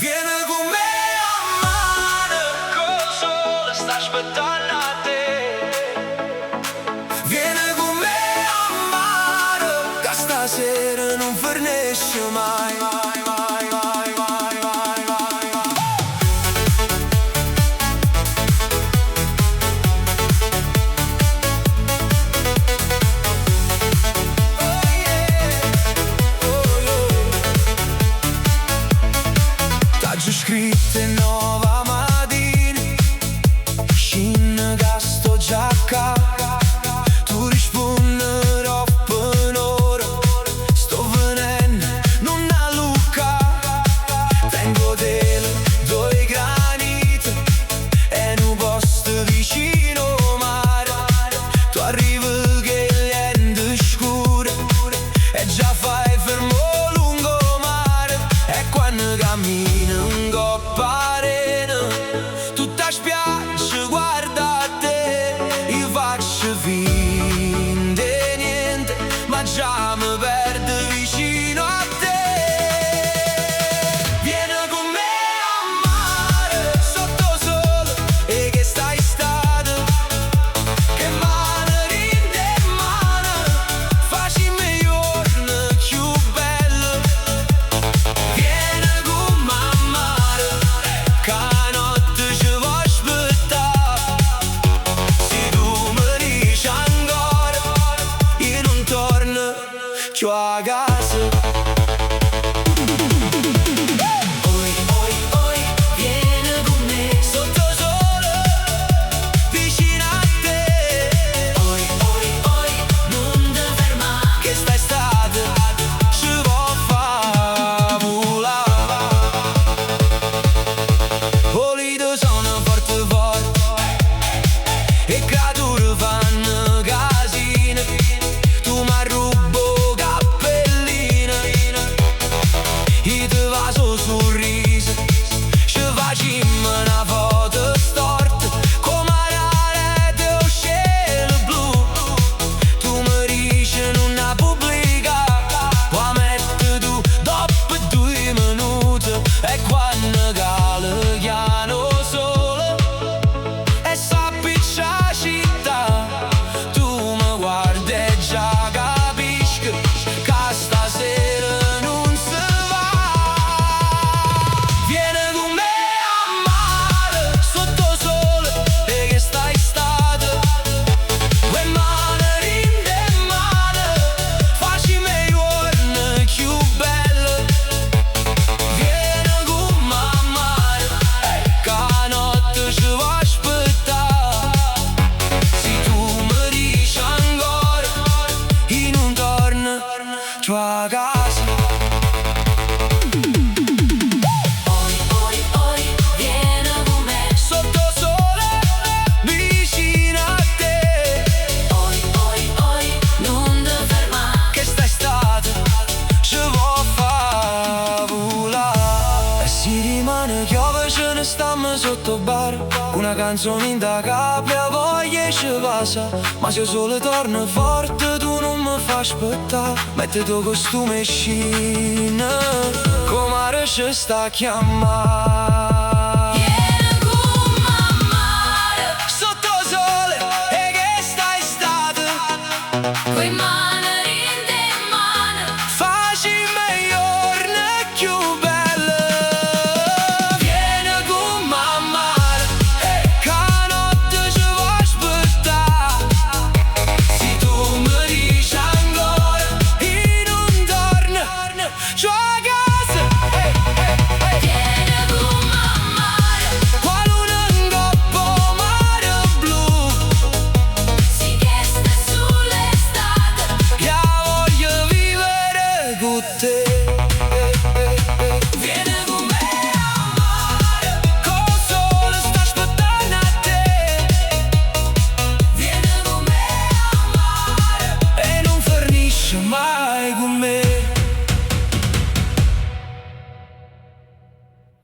Vieni con me a mare, col sole sta aspettando a te. Vieni con me a mare, che stasera non finisce mai. Scritte nuova mattina, scina che sto già qua. Tu rispondi troppo un'ora, sto venendo, non a Luca. Tengo delle due granite e un posto vicino al mare. Tu arrivi che l'ende scura e già fai fermo lungo mare. E quando cammini tutta spiaggia guarda a te, io faccio finta di niente, ma già mi perdo vicino a te. Vieni con me a mare, sotto sole, e che stai stata, che mano rinde mano, facimi giorni più bello. Vieni con me a mare, che a casa. Oi, oi, oi, vieni con me sotto sole, vicino a te. Oi, oi, oi, non ti fermare, che sta estate ci può far volare. Olite sono forte forte e creature fanno casino. Tu mi rubi sorriso, ci facciamo una foto storta come la rete o cielo blu. Tu mi dici non la pubblica, la metti tu dopo 2 minuti. E quando cala chiano sole e s'appiccia la città, tu mi guardi e già capisci che stasera tua casa. Oi, oi, oi, vieni con me sotto sole, vicino a te. Oi, oi, oi, non ti fermare, che sta estate ci può far volare. E si rimane chiove, ce ne stiamo sotto bar, una canzone in da cappia, voglia ci passa. Ma se io solo torno forte tu non mi fai aspettare. Metti tuo costume e scina, come ci sta a chiamare.